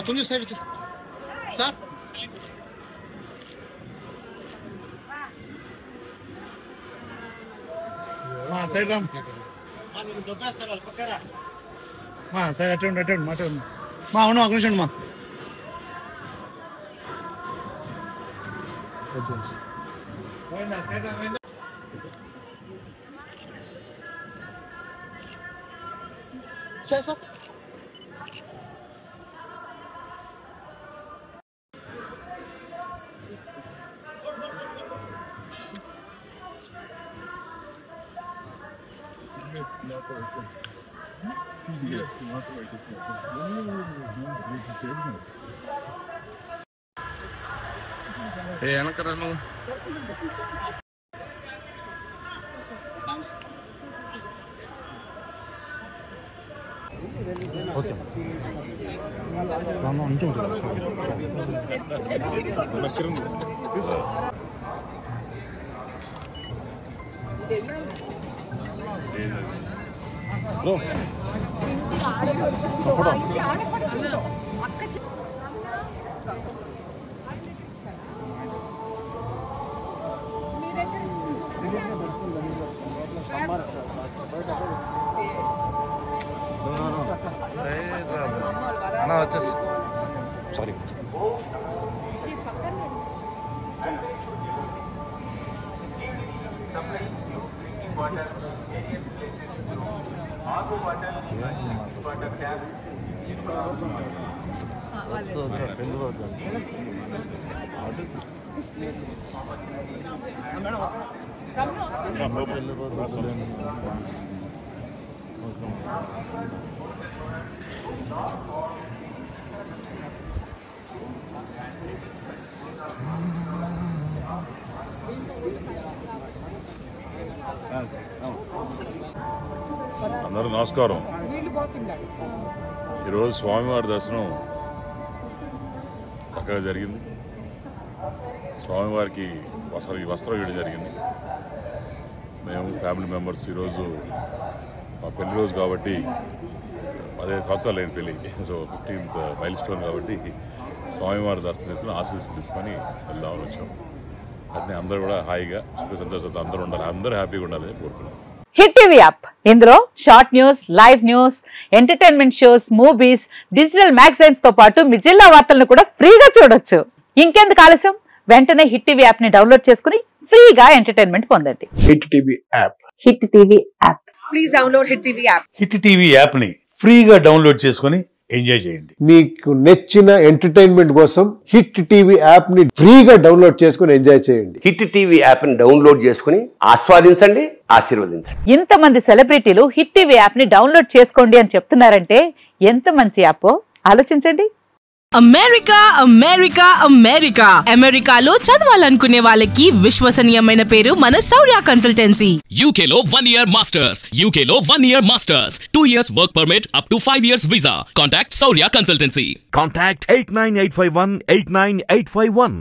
కొంచెం side sir side Ram side attend మా అవును ఒక నిమిషం మా సార్ వెనకరా నువ్వు ఓకే అన్నా వచ్చేసి సారీ అందరూ నమస్కారం. ఈరోజు స్వామివారి దర్శనం చక్కగా జరిగింది. స్వామివారికి వస్త్రం ఇవ్వడం జరిగింది. మేము ఫ్యామిలీ మెంబర్స్ ఈరోజు మా పెళ్లి రోజు కాబట్టి 15 సంవత్సరాలు అయింది పెళ్ళి. సో 15th మైల్స్టోన్ కాబట్టి స్వామివారి దర్శనం చేసుకుని ఆశీస్సులు తీసుకొని వెళ్దామని వచ్చాం. అట్నే అందరూ కూడా హాయిగా సుఖ సంతోషంతో అందరూ ఉండాలి, అందరూ హ్యాపీగా ఉండాలని కోరుకున్నాం. హిట్ టీవీ యాప్ ఇందులో short news, live news, entertainment shows, movies, digital magazines తో పాటు మీ జిల్లా వార్తలను కూడా ఫ్రీగా చూడొచ్చు. ఇంకెందుకు ఆలస్యం, వెంటనే హిట్ టీవీ యాప్ ని డౌన్లోడ్ చేసుకుని ఫ్రీగా ఎంటర్టైన్మెంట్ పొందండి. Hit TV app. Hit TV app. Please download hit TV app. Hit TV app ని ఫ్రీగా డౌన్లోడ్ చేసుకుని ఎంజాయ్ చేయండి. మీకు నచ్చిన ఎంటర్టైన్మెంట్ కోసం హిట్ టీవీ యాప్ ని ఫ్రీగా డౌన్లోడ్ చేసుకుని ఎంజాయ్ చేయండి. హిట్ టీవీ యాప్ ని డౌన్లోడ్ చేసుకుని ఆస్వాదించండి, ఆశీర్వదించండి. ఇంతమంది సెలబ్రిటీలు హిట్ టీవీ యాప్ ని డౌన్లోడ్ చేసుకోండి అని చెప్తున్నారంటే ఎంత మంచి యాప్ ఆలోచించండి. అమెరికా అమెరికా అమెరికా అమెరికాలో చదవాలనుకునే వాళ్ళకి విశ్వసనీయమైన పేరు మన శౌర్య కన్సల్టెన్సీ. UK లో 1 year masters, UK లో 1 year masters, 2 years work permit up to 5 years visa. Contact Shaurya Consultancy. Contact 89851 89851.